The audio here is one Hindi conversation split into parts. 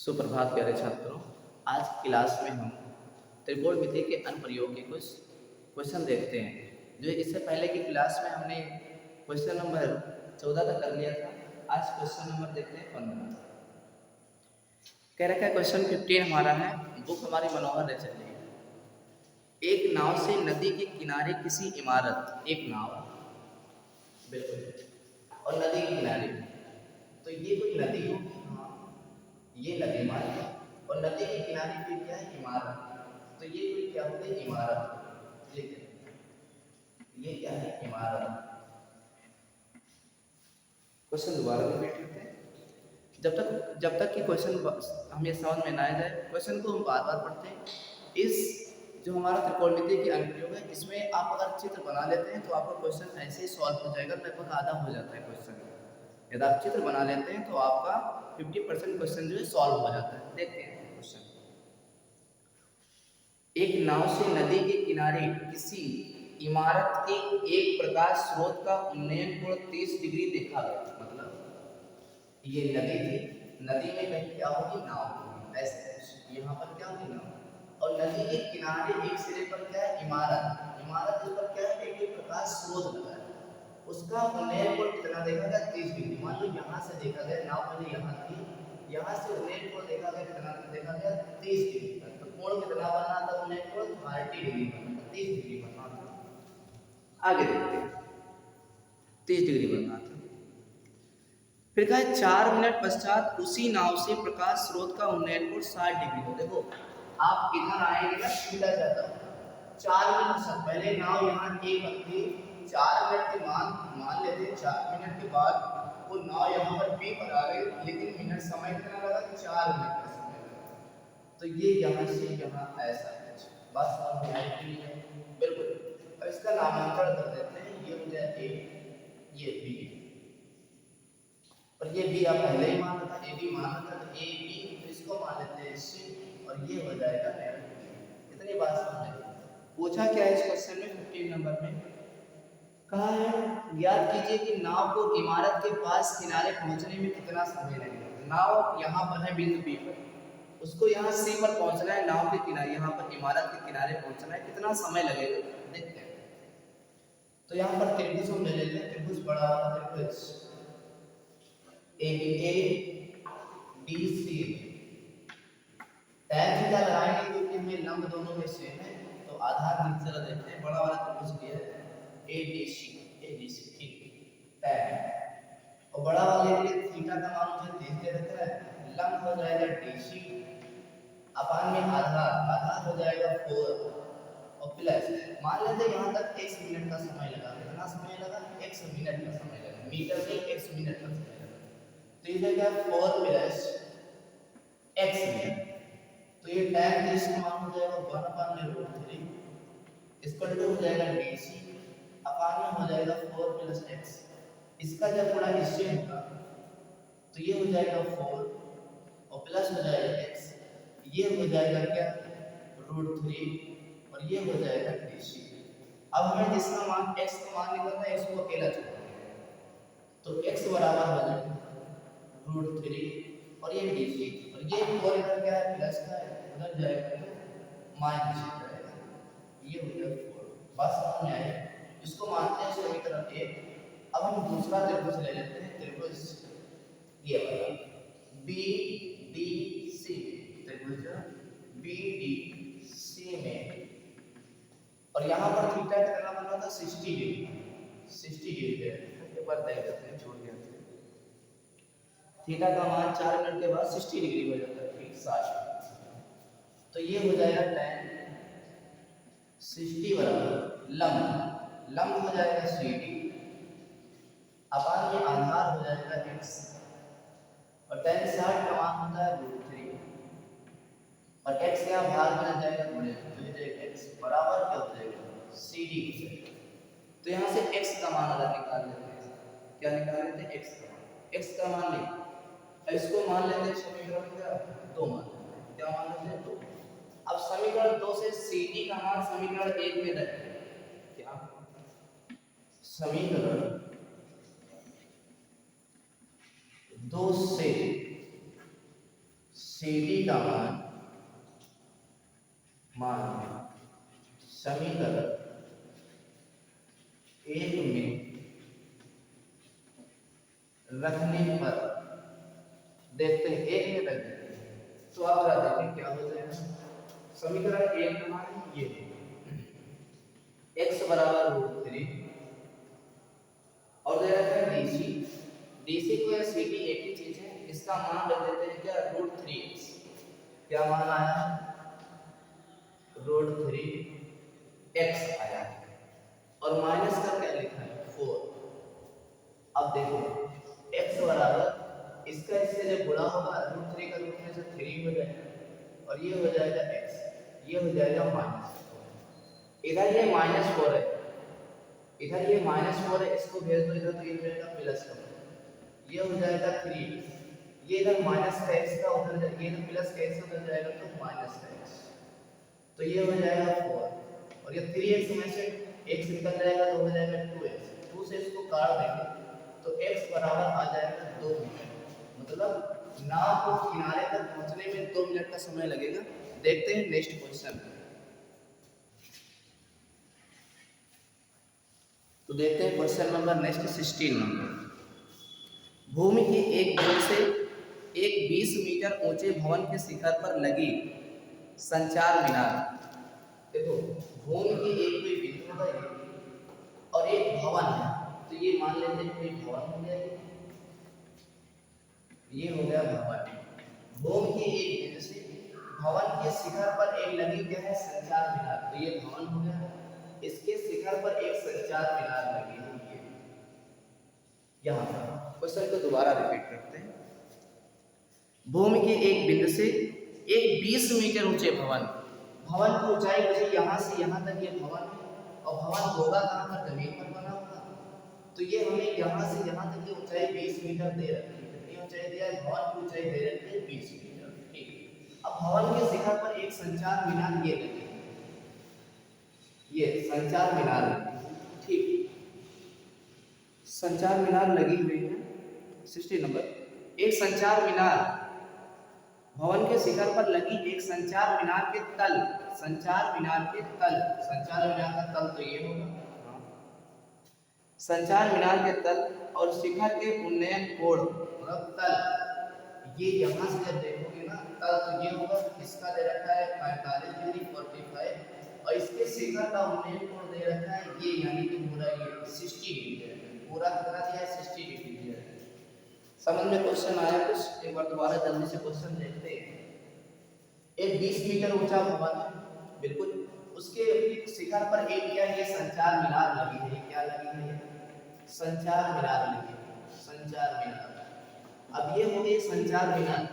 सुप्रभात प्यारे छात्रों। आज क्लास में हम त्रिकोणमिति के अनुप्रयोग के कुछ क्वेश्चन देखते हैं। जो इससे पहले की क्लास में हमने क्वेश्चन नंबर 14 तक कर लिया था। आज क्वेश्चन नंबर देखते हैं 15। कह रखा है क्वेश्चन 15 हमारा है, बुक हमारी मनोहर रह चल रही है। एक नाव से नदी के किनारे किसी इमारत, एक नाव बिल्कुल और नदी के किनारे, तो ये कोई नदी होगी। हाँ, ये नदी मान लो और नदी के किनारे पे क्या है, इमारत। तो ये कोई क्या होती है, इमारत। ये क्या है, इमारत। क्वेश्चन दोबारा रिपीट करते हैं। जब तक कि क्वेश्चन हमें समझ में ना आ जाए, क्वेश्चन को हम बार बार पढ़ते हैं। इस जो हमारा त्रिकोणमिति की अनुप्रयोग है, इसमें आप अगर चित्र बना लेते हैं तो आपका क्वेश्चन ऐसे ही सॉल्व हो जाएगा, लगभग आधा हो जाता है क्वेश्चन। यदि आप चित्र बना लेते हैं तो आपका 50% क्वेश्चन जो है सॉल्व हो जाता है। देखते हैं क्वेश्चन। एक नाव से नदी के किनारे किसी इमारत के एक प्रकाश स्रोत का उन्नयन कोण 30 डिग्री देखा गया। मतलब ये नदी थी, नदी में कहीं क्या होगी, नाव होगी। ऐसे यहाँ पर क्या होगी, नाव। और नदी के किनारे एक सिरे पर क्या है, इमारत। इमारत इस पर क्या है, एक प्रकाश स्रोत लगा है। उसका उन्नयन कोण कितना देखा गया, 30 डिग्री। मान लो यहाँ से देखा गया, नाव पहले यहाँ थी, यहाँ से उन्नयन कोण देखा गया, कितना देखा गया, 30 डिग्री का। तो कोण कितना बना था, उन्नयन कोण 30 डिग्री बना था, 30 डिग्री बना था। आगे देखते हैं, 30 डिग्री बना था। फिर कहा 4 मिनट पश्चात उसी नाव से प्रकाश स्रोत का उन्नयन कोण 60 डिग्री हो। देखो आप इधर आएंगे ना, सीधा जाता हूँ 4 मिनट से पहले नाव यहाँ ए पर थी, 4 मिनट के मान लेते हैं, 4 मिनट के बाद वो नाव यहाँ पर बी पर आ गई, लेकिन मिनट समय कितना लगा, 4 मिनट का समय लगा। तो ये यहाँ से यहाँ ऐसा है। बस अब बिल्कुल, अब इसका नामांकन कर देते हैं। ये हो गया ए, ये बी, और ये बी आप पहले ही माना था, ए बी माना था, तो ए बी, तो इसको मान लेते हैं सी, और ये हो जाएगा नेगेटिव। इतनी बात समझ में। पूछा क्या है इस क्वेश्चन में 15 नंबर में, कहा है याद कीजिए कि नाव को इमारत के पास किनारे पहुंचने में कितना समय लगेगा। नाव यहाँ पर है बिंदु बी पर, उसको यहाँ सी पर पहुंचना है, नाव के किनारे यहाँ पर इमारत के किनारे पहुंचना है, कितना समय लगेगा देखते हैं। तो यहाँ पर त्रिभुज हम ले लेते हैं, त्रिभुज बड़ा वाला त्रिभुज A B C, tan theta लगाएंगे क्योंकि हमें लंब दोनों में सेम है। तो आधार नीचे जरा देखते हैं, बड़ा वाला त्रिभुज लिया है ए बी सी, ठीक, tan, और बड़ा वाले के लिए थीटा का मान मुझे 30 दे रखा है। लंब हो जाएगा DC, अपान में आधार हो जाएगा 4, और प्लस मान लेते हैं यहाँ तक x मिनट का समय लगा। कितना समय लगा, x मिनट का समय लगा, मीटर से x मिनट का समय लगा। तो ये क्या 4 प्लस x मिनट, तो ये tan 30 का मान हो जाएगा 1/√3, इसका टू हो जाएगा DC, अपान में हो जाएगा 4 प्लस x। इसका जब थोड़ा इससे होगा तो ये हो जाएगा 4 और प्लस हो जाएगा x, ये हो जाएगा क्या, √3, और ये हो जाएगा DC। अब हमें जिसका मान x का मान निकालना है, इसको अकेला छोड़ देंगे, तो x बराबर हो जाएगा √3 और ये DC, और ये 4 इधर क्या है, प्लस का है, उधर जाएगा माइनस हो जाएगा, ये हो गया 4। बस समझ में आया। इसको मानते हैं समीकरण 1। अब हम दूसरा त्रिभुज ले लेते हैं, त्रिभुज ये वाला BDC, त्रिभुज BDC में, और यहाँ पर थीटा कितना बन रहा था, 60 डिग्री, 60 डिग्री है। एक बार देख लेते हैं, छोड़ दिया थीटा का मान 4 मिनट के बाद 60 डिग्री हो जाता है, ठीक 60। तो ये हो जाएगा tan 60 बराबर लंब हो जाएगा CD, अपान में आधार हो जाएगा x, और tan 60 का मान होता है √3, और x यहाँ भाग में आ जाएगा गुणे, तो ये जाएगा x बराबर क्या हो जाएगा, CD हो जाएगा। तो यहाँ से x का मान अगर निकाल लेते हैं, क्या निकाल लेते हैं, x का मान ले, इसको मान लेते हैं समीकरण क्या, 2 मान लेते हैं, क्या मान लेते हैं, 2। अब समीकरण 2 से CD का मान समीकरण 1 में रखें, क्या समीकरण 2 से CD का मान समीकरण एक में रखने पर देखते हैं, एक में रख देते हैं तो आप जरा देखें क्या हो जाएगा। समीकरण एक का मान ये x बराबर √3 और दे रखा है डीसी को या सीडी एक ही चीज है, इसका मान रख देते हैं क्या √3x। क्या मान आया √3x आया और माइनस का क्या लिखा है 4। अब देखो x बराबर इसका इससे जब गुणा होगा √3 का रूट में से 3 हो जाएगा और ये हो जाएगा x, ये हो जाएगा माइनस। इधर ये -4 है, इधर ये -4 है, इसको भेज दो इधर तो ये हो जाएगा प्लस का, ये हो जाएगा 3, ये इधर माइनस का x का उधर ये इधर प्लस का x उधर जाएगा तो माइनस का x, तो ये हो जाएगा 4 और ये 3x में से x निकल जाएगा तो हो जाएगा 2x, 2 से इसको काट देंगे तो x बराबर आ जाएगा 2 मिनट। मतलब नाव को किनारे तक पहुंचने में 2 मिनट का समय लगेगा। देखते हैं नेक्स्ट क्वेश्चन। तो देखते हैं क्वेश्चन नंबर नेक्स्ट 16 नंबर। भूमि के एक बिंदु से एक 20 मीटर ऊंचे भवन के शिखर पर लगी संचार मीनार। देखो भूमि के एक कोई बिंदु होगा और एक भवन है, तो ये मान लेते हैं कोई भवन हो गया, ये हो गया भवन। भूमि के एक बिंदु से भवन के शिखर पर एक लगी क्या है संचार मीनार, तो ये भवन हो गया, इसके शिखर पर एक संचार मीनार लगी हुई है। यहाँ पर क्वेश्चन को दोबारा रिपीट करते हैं। भूमि के एक बिंदु से एक 20 मीटर ऊंचे भवन, भवन की ऊंचाई मुझे यहाँ से यहाँ तक ये भवन है और भवन होगा कहाँ पर जमीन पर बना होगा, तो ये हमें यहाँ से यहाँ तक की ऊंचाई 20 मीटर दे रखी है। कितनी ऊंचाई दिया है, भवन की ऊंचाई दे रखी है 20 मीटर। ठीक, अब भवन के शिखर पर एक संचार मीनार ये लगी, ये संचार मीनार लगी। ठीक, संचार मीनार लगी हुई है 60 नंबर। एक संचार मीनार भवन के शिखर पर लगी एक संचार मीनार के तल, संचार मीनार के तल, संचार मीनार का तल तो ये होगा, संचार मीनार के तल और शिखर के उन्नयन कोण मतलब तल, ये यहाँ से जब देखोगे ना तल तो ये होगा, इसका दे रखा है 45 डिग्री 45 और इसके शिखर का उन्नयन कोण दे रखा है ये यानी कि पूरा ये 60 डिग्री है, पूरा कितना दिया है 60 डिग्री दिया है। समझ में क्वेश्चन आया कुछ? एक बार दोबारा जल्दी से क्वेश्चन देखते हैं। एक 20 मीटर ऊंचा भवन है, बिल्कुल उसके शिखर पर एक क्या है संचार मीनार लगी है, क्या लगी है संचार मीनार लगी है, संचार मीनार। अब ये हो गई संचार मीनार।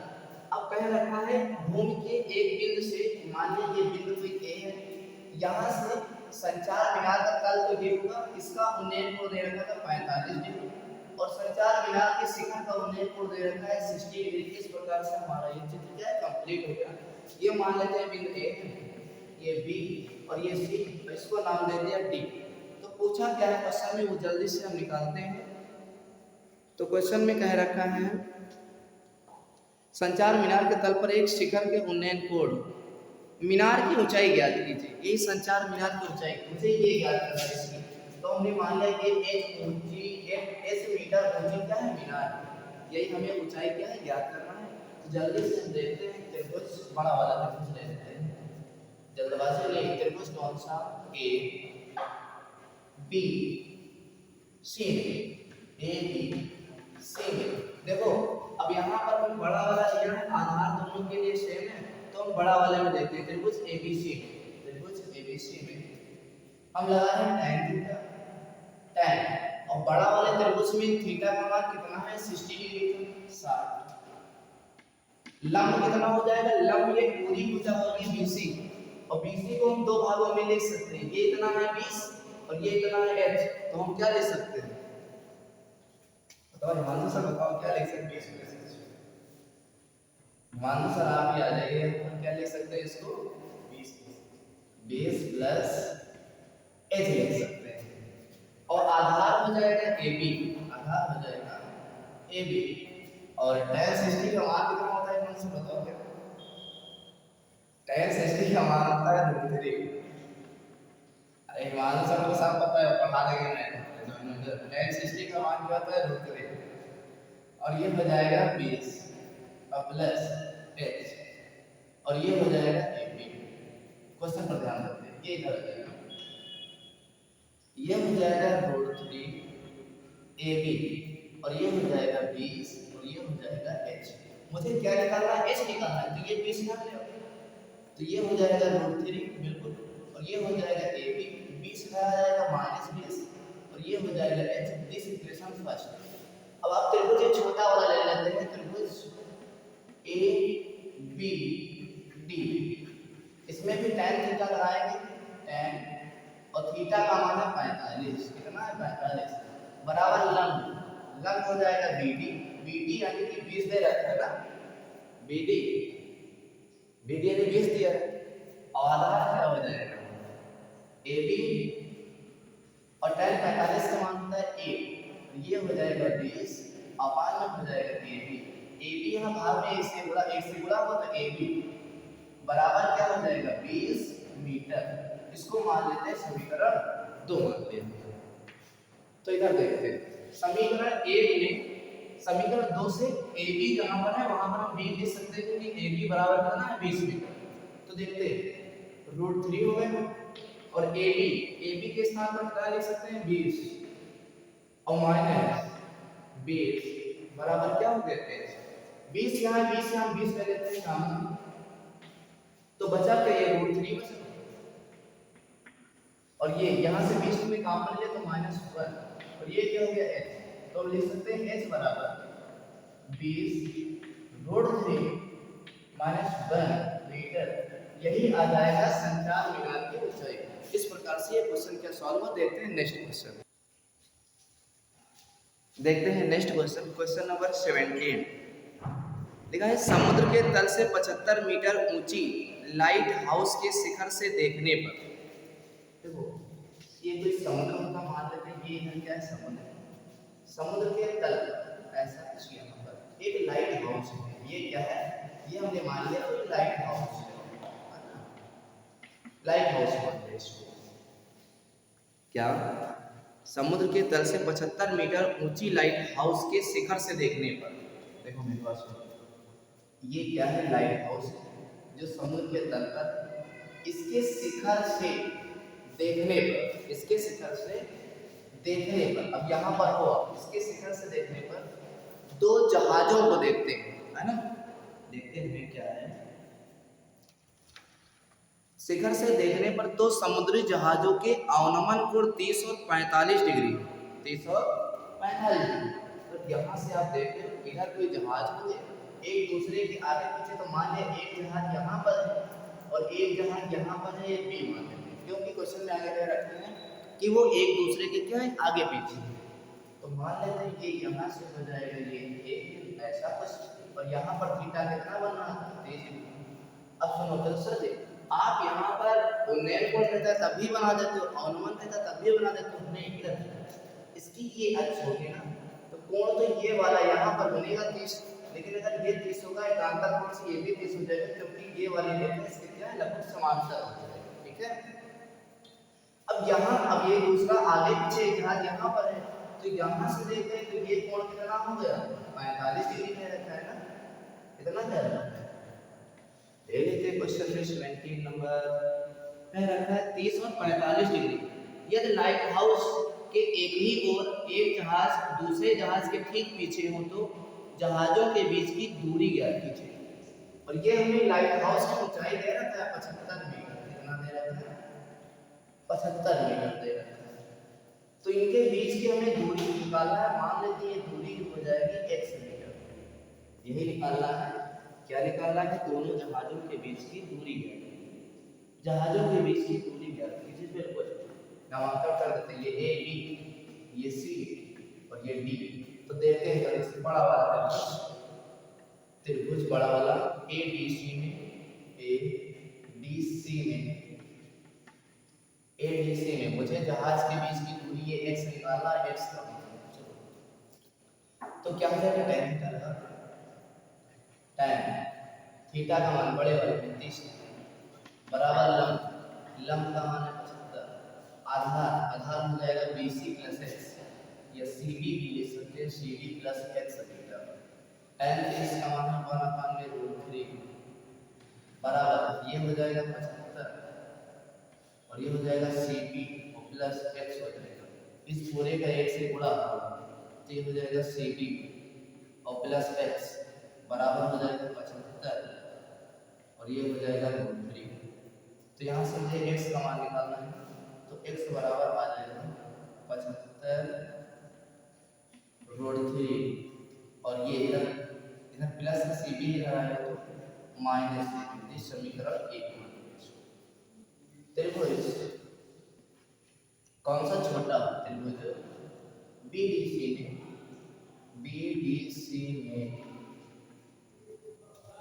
अब कह रखा है भूमि के एक बिंदु से, मान लीजिए ये बिंदु कोई ए है, यहाँ से संचार मीनार का तल तो ये होगा, इसका उन्नयन कोण दे रखा था 45 डिग्री और संचार मीनार के शिखर का उन्नयन कोण दे रखा है 60 डिग्री। इस प्रकार से हमारा ये चित्र क्या है कंप्लीट हो गया। ये मान लेते हैं बिंदु ए, ये बी और ये सी, इसको नाम दे दिया डी। तो पूछा क्या है क्वेश्चन में, वो जल्दी से हम निकालते हैं। तो क्वेश्चन में कह रखा है संचार मीनार के तल पर एक शिखर के उन्नयन कोण, मीनार की ऊंचाई ज्ञात कीजिए। ये संचार मीनार की ऊंचाई मुझे ये ज्ञात करना है इसकी, तो हमने मान लिया कि एक ऊंची एक एस मीटर ऊंची क्या है मीनार, यही हमें ऊंचाई क्या है ज्ञात करना है। तो जल्दी से हम देखते हैं त्रिभुज, बड़ा वाला त्रिभुज ले लेते हैं, जल्दबाजी नहीं। त्रिभुज कौन सा, ए बी सी, ए बी सी में देखो। अब यहाँ पर हम बड़ा वाला लिया है, आधार दोनों के लिए सेम है, तो हम बड़ा वाले में देखते हैं। त्रिभुज एबीसी में, त्रिभुज एबीसी में हम लगा रहे हैं tan थीटा, tan, और बड़ा वाले त्रिभुज में थीटा का मान कितना है 60 डिग्री 60। लंब कितना हो जाएगा, लंब ये पूरी भुजा होगी बीसी और बीसी को हम दो भागों में लिख सकते हैं, ये इतना है 20 और ये इतना है h, तो हम क्या ले सकते हैं बताओ हिमांशु सर, बताओ क्या लिख सकते हैं इसको? हिमांशु सर आप ही आ जाइए, हम क्या लिख सकते हैं इसको 20 प्लस h लिख सकते हैं और आधार हो जाएगा AB, आधार हो जाएगा AB और tan 60 का मान कितना होता है हिमांशु बताओ क्या? tan 60 का मान होता है √3। अरे हिमांशु सर को सब पता है, पढ़ा देंगे मैं। tan 60 का मान क्या होता है √3, और ये हो जाएगा 20 और प्लस h, और ये हो जाएगा ab। क्वेश्चन पर ध्यान देते हैं, ये इधर आ जाएगा, ये हो जाएगा √3 ab, और ये हो जाएगा 20, और ये हो जाएगा h। मुझे क्या निकालना है, h निकालना है, तो ये 20 निकाल लिया, तो ये हो जाएगा √3 बिल्कुल, और ये हो जाएगा ab, 20 का आ जाएगा -20, और ये हो जाएगा h। This equation first. अब आप त्रिभुज ये छोटा वाला ले लेते हैं, त्रिभुज ए बी डी, इसमें भी tan थीटा लगाएंगे, tan, और थीटा का मान है 45, कितना है 45, बराबर लंब, लंब हो जाएगा BD, BD यानी कि 20 दे रखा है ना, BD, BD यानी 20 दिया है, और आधार क्या हो जाएगा AB, और tan 45 का मान होता है 8, ये हो जाएगा 20, अपान में हो जाएगा AB, AB यहाँ भाग में 1 से गुणा हो तो AB बराबर क्या हो जाएगा 20 मीटर। इसको मान लेते हैं समीकरण 2 मान लेते हैं। तो इधर देखते हैं समीकरण 1 में समीकरण 2 से AB जहां पर है वहां पर हम B लिख सकते हैं, क्योंकि AB बराबर कितना है 20 मीटर। तो देखते हैं √3 हो गए, और AB के स्थान पर क्या लिख सकते हैं 20, और माइनस 20 बराबर क्या हो गया 20, यहाँ 20 ले लेते हैं काम, तो बचा क्या ये √3 बचा, और ये यहाँ से 20 में काम कर लिया तो -1, और ये क्या हो गया h, तो हम लिख सकते हैं h बराबर 20 √3 -1 मीटर, यही आ जाएगा संचार मीनार की ऊंचाई। इस प्रकार से ये क्वेश्चन क्या सॉल्व हो। देखते हैं नेक्स्ट क्वेश्चन, क्वेश्चन नंबर 17। लिखा है समुद्र के तल से 75 मीटर ऊंची लाइट हाउस के शिखर से देखने पर, देखो ये कोई समुद्र होता मान लेते हैं, ये इधर क्या है समुद्र के तल ऐसा कुछ यहाँ पर एक लाइट हाउस है, ये क्या है, ये हमने मान लिया तो लाइट हाउस है, लाइट हाउस मान लिया इसको। क्या समुद्र के तल से 75 मीटर ऊंची लाइट हाउस के शिखर से देखने पर, देखो मेरे पास ये क्या है लाइट हाउस जो समुद्र के तल पर, इसके शिखर से देखने पर, इसके शिखर से देखने पर, अब यहाँ पर हो आप इसके शिखर से देखने पर दो जहाजों को देखते हैं, है ना, देखते हैं क्या है, शिखर से देखने पर दो समुद्री जहाजों के अवनमन कोण 30 और 45 डिग्री, 30 और 45 डिग्री। तो यहाँ से आप देखते हो इधर कोई जहाज को एक दूसरे के आगे पीछे, तो मान लिया एक जहाज यहाँ पर है और एक जहाज यहाँ पर है, ये बी मान लेते हैं, क्योंकि क्वेश्चन में आगे कह रखते हैं कि वो एक दूसरे के क्या है आगे पीछे, तो मान लेते हैं कि यहाँ से हो जाएगा ये एक ऐसा कुछ, और यहाँ पर थीटा कितना बन रहा है 30। अब सुनो तो सर आप यहाँ पर उन्नयन कोण रहता है तब भी बना देते हो, अवनमन रहता है तब भी बना देते हो, नहीं इधर इसकी ये अक्ष होगी ना, तो कोण तो ये वाला यहाँ पर बनेगा 30, लेकिन अगर ये 30 होगा एकांतर कोण से ये भी 30 हो जाएगा, क्योंकि ये वाली रेखा इसके क्या है लगभग समांतर हो जाएगा, ठीक है। अब यहाँ अब ये दूसरा आगे पीछे जहाज यहाँ पर है, तो यहाँ से देखते हैं तो ये कोण कितना हो गया 45 डिग्री में रखा है ना, कितना कह रहा है, ले लेते क्वेश्चन में 17 नंबर में रखा है 30 और 45 डिग्री। यदि लाइट हाउस के एक ही ओर एक जहाज दूसरे जहाज के ठीक पीछे हो तो जहाजों के बीच की दूरी ज्ञात कीजिए, और ये हमें लाइट हाउस की ऊंचाई दे रखा है 75 मीटर, कितना दे रखा है 75 मीटर दे रखा है, तो इनके बीच की हमें दूरी निकालना है, मान लेते हैं ये दूरी हो जाएगी x मीटर, यही निकालना है, क्या निकालना है दोनों जहाजों के बीच की दूरी ज्ञात कीजिए, जहाजों के बीच की दूरी ज्ञात कीजिए, बिल्कुल नामांकन कर देते हैं, ये ए बी ये सी और ये डी, तो देखते हैं इससे बड़ा वाला त्रिभुज बड़ा वाला ए डी सी में मुझे जहाज के बीच की दूरी ये x निकालना है, x का तो क्या हो जाएगा tan थीटा लगा, tan थीटा का मान बड़े वाले में 30, बराबर लंब का मान है 75, आधार आधार हो जाएगा BC प्लस x, या CB भी ले सकते हैं, CD plus x metre, n इसका मान है 1/√3 बराबर ये हो जाएगा 75 और ये हो जाएगा CB और प्लस x हो जाएगा, इस पूरे का 1 से गुणा तो ये हो जाएगा CB और प्लस x बराबर हो जाएगा 75 और ये हो जाएगा √3। तो यहाँ से मुझे x का मान निकालना है, तो x बराबर आ जाएगा 75√3 और ये इधर इधर प्लस CB इधर आएगा तो माइनस CB, समीकरण 1 त्रिभुज कौन सा छोटा त्रिभुज BDC में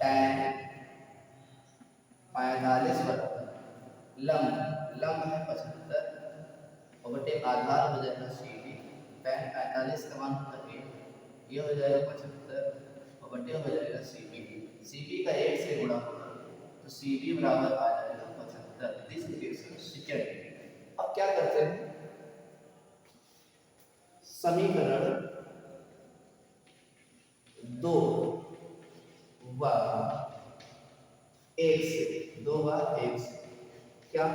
tan 45 बराबर लंब है 75 और बटे आधार हो जाएगा CD, tan 45 का मान होता है ये हो जाएगा 75 और बटे हो जाएगा CB का 1 से गुणा होगा तो CB बराबर आ जाएगा 75। This equation second. अब क्या करते हैं, समीकरण 2 व 1 से 2 व 1 से क्या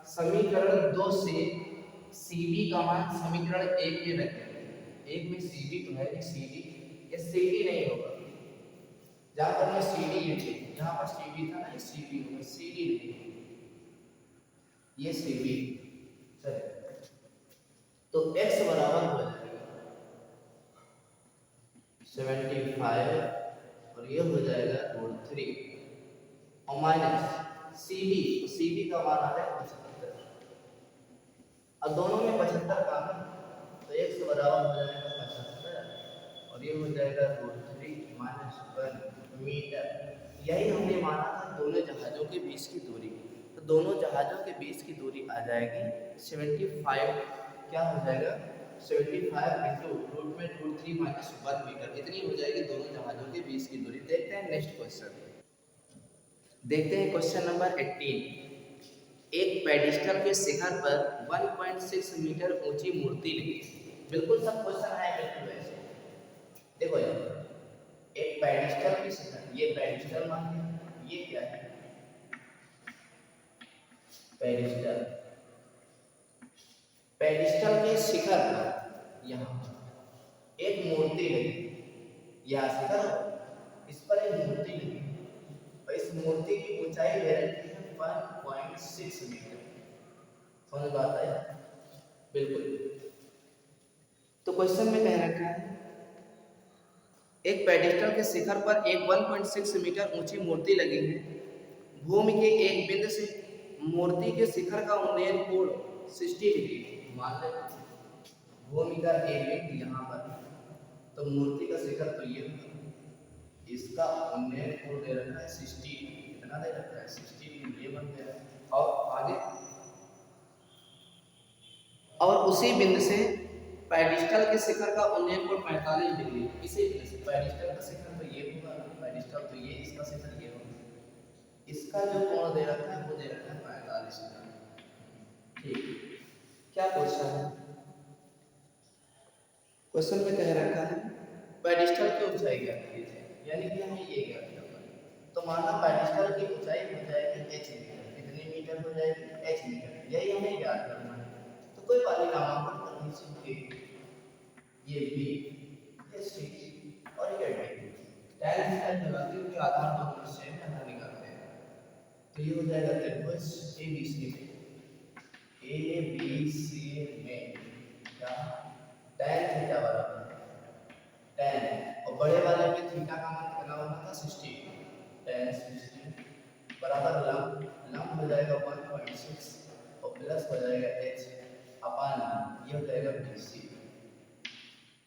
समीकरण 2 से CB का मान समीकरण 1 में रखें, 1 में CB तो है नहीं, CD ये CD नहीं होगा, जहां पर मैं CD ये थी जहां पर CB था ना ये CD होगा, CD नहीं ये CB। चलिए तो x बराबर हो जाएगा 75 और ये हो जाएगा √3 और माइनस CB का मान आ रहा है 75, अब दोनों में 75 का है तो x बराबर हो जाएगा 75 और ये हो जाएगा √3 - 1 मीटर। यही हमने माना था दोनों जहाजों के बीच की दूरी, तो दोनों जहाजों के बीच की दूरी आ जाएगी 75, क्या हो जाएगा 75 इंटू रूट में √3 - 1 मीटर, इतनी हो जाएगी दोनों जहाजों के बीच की दूरी। देखते हैं नेक्स्ट क्वेश्चन, देखते हैं क्वेश्चन नंबर 18। एक पेडिस्टल के शिखर पर 1.6 मीटर ऊंची मूर्ति लगी, बिल्कुल सब क्वेश्चन है बिल्कुल वैसे। देखो यार, एक पेडिस्टल के शिखर, ये पेडिस्टल मान लिया, ये क्या है पेडिस्टल, पेडिस्टल के शिखर पर यहाँ एक मूर्ति लगी, यह शिखर इस पर एक मूर्ति लगी और इस मूर्ति की ऊंचाई है 1.6 मीटर। समझ बात है बिल्कुल। तो क्वेश्चन में कह रखा है एक पेडिस्टल के शिखर पर एक 1.6 मीटर ऊंची मूर्ति लगी है, भूमि के एक बिंदु से मूर्ति के शिखर का उन्नयन कोण 60 डिग्री, मान लें भूमि का एक बिंदु यहाँ पर, तो मूर्ति का शिखर तो ये, इसका उन्नयन कोण दे रखा है 60, कितना दे रखा है 60 डिग्री, ये बन गया। और आगे और उसी बिंदु से पेडिस्टल के शिखर का उन्नयन कोण 45 डिग्री, इसी पेडिस्टल का शिखर तो ये होगा, पेडिस्टल तो ये, इसका शिखर ये होगा, इसका जो कोण दे रखा है वो दे रखा है 45 डिग्री। ठीक, क्या क्वेश्चन है, क्वेश्चन में कह रखा है पेडिस्टल की ऊंचाई क्या कीजिए, यानी कि हमें ये क्या करना है, तो माना पेडिस्टल की ऊंचाई हो जाएगी h मीटर, कितनी मीटर हो जाएगी h मीटर, यही हमें ज्ञात करना है। तो कोई बात नहीं, नामांकन कर लीजिए, ये b ये c और ये d, tan थीटा लगाते हुए आधार दोनों सेम है, आधार निकालते हैं, तो ये हो जाएगा त्रिभुज ABC में क्या tan थीटा बराबर tan, और बड़े वाले में थीटा का मान कितना बना था 60, tan 60 बराबर लंब हो जाएगा 1.6 और प्लस हो जाएगा h अपान ये हो जाएगा BC,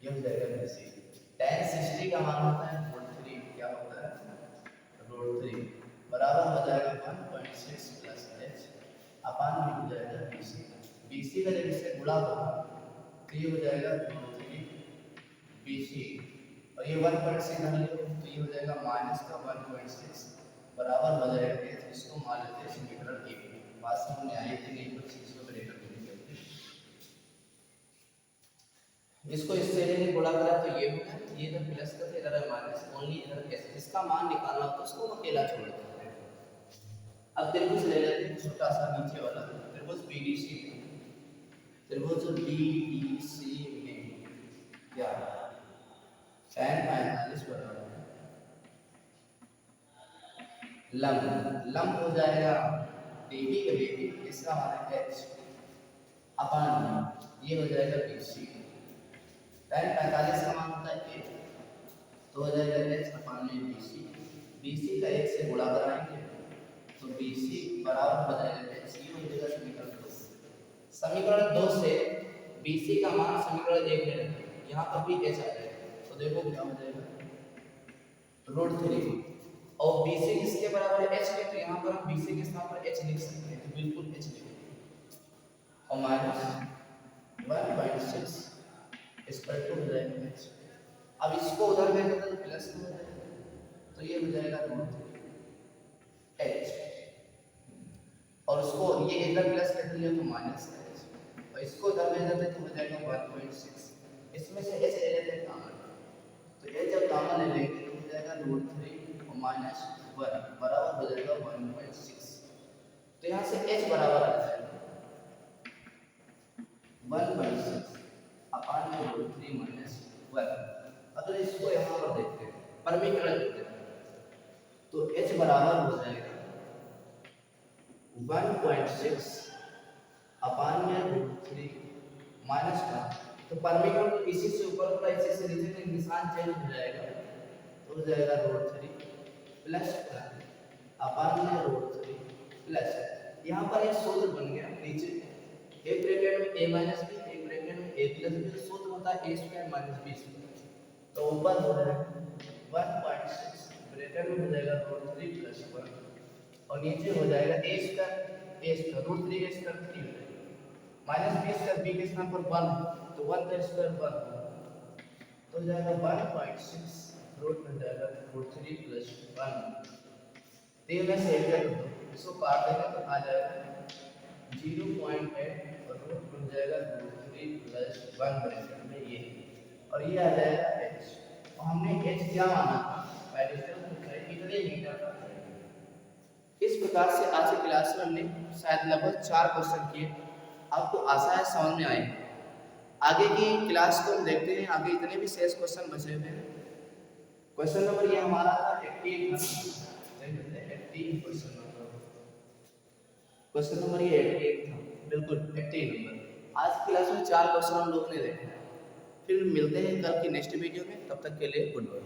ये हो जाएगा BC। tan 60 का मान होता है √3, क्या होता है √3 बराबर हो जाएगा 1.6 प्लस h अपान में हो जाएगा BC, BC का जब इससे गुणा होगा तो ये हो जाएगा √3 BC और ये 1.6 धन लो तो ये हो जाएगा माइनस का 1.6 बराबर हो जाएगा एच, इसको मान लेते हैं समीकरण 1। बात समझ में आई थी नहीं, कुछ चीज को ब्रेक करके इसको इससे यदि गुणा करा तो ये होगा, ये इधर प्लस का इधर है माइनस, ओनली इधर एस, इसका मान निकालना हो तो उसको अकेला छोड़ देते हैं। अब त्रिभुज ले लेते हैं छोटा सा नीचे वाला त्रिभुज बीडीसी, त्रिभुज बीडीसी में क्या tan 45 बराबर लंब, लंब हो जाएगा डीबी का डीबी, इसका मान है h अपान ये हो जाएगा बीसी, tan 45 का मान होता है 1, तो हो जाएगा h अपान में बीसी, बीसी का 1 से गुणा कराएंगे तो बीसी बराबर हो जाएगा h, ये हो जाएगा समीकरण 2। समीकरण 2 से बीसी का मान समीकरण 1 ले लेंगे, यहाँ पर भी h आ जाएगा, तो देखो क्या हो जाएगा √3, और BC किसके बराबर है h के, तो यहाँ पर हम BC के स्थान पर h लिख सकते हैं, तो बिल्कुल h लिखेंगे और माइनस 1.6 इसका टू हो जाएगा h। अब इसको उधर भेज दें तो प्लस हो जाएगा, तो ये हो जाएगा √3h, और उसको ये इधर प्लस कर दिया तो माइनस h, और इसको उधर भेज देते तो हो जाएगा 1.6, इसमें से h ले लेते हैं कॉमन, तो ये जब कॉमन ले लेंगे तो हो जाएगा √3 और माइनस 1 बराबर हो जाएगा 1.6, तो यहाँ से h बराबर आ जाएगा 1.6 अपान में √3 माइनस 1। अगर इसको यहाँ पर देखते हैं परमीकरण देखते हैं तो h बराबर हो जाएगा 1.6 अपान में √3 माइनस 1, तो परमीकरण इसी से ऊपर का इसी से नीचे तक निशान चेंज हो जाएगा, तो हो जाएगा √3 प्लस अपान में √3 प्लस, यहाँ पर एक सूत्र बन गया नीचे, एक ब्रैकेट में a माइनस b, एक ब्रैकेट में a प्लस b, सूत्र होता है a² माइनस b², तो ऊपर हो जाएगा 1.6 ब्रैकेट में हो जाएगा √3 प्लस 1, और नीचे हो जाएगा a² √3 a² 3 minus b² b के स्थान पर 1, तो 1 का स्क्वायर 1, तो हो जाएगा 1.6 रूट में जाएगा √3 प्लस 1, 3 में से 1 कर दो, इसको काट देंगे तो आ जाएगा 0.8 और रूट बन जाएगा √3 प्लस 1 ब्रैकेट में ये, और ये आ जाएगा h, और हमने h क्या माना था इतने मीटर का। इस प्रकार से आज की क्लास में हमने शायद लगभग 4 क्वेश्चन किए, आपको आशा है समझ में आए। आगे की क्लास को हम देखते हैं, आगे इतने भी शेष क्वेश्चन बचे हुए हैं। क्वेश्चन नंबर ये हमारा था 18 था, 18 क्वेश्चन नंबर ये 18 था, बिल्कुल 18 नंबर। आज की क्लास में 4 क्वेश्चन हम लोगों ने देखे। फिर मिलते हैं कल की नेक्स्ट वीडियो में, तब तक के लिए गुड बाय।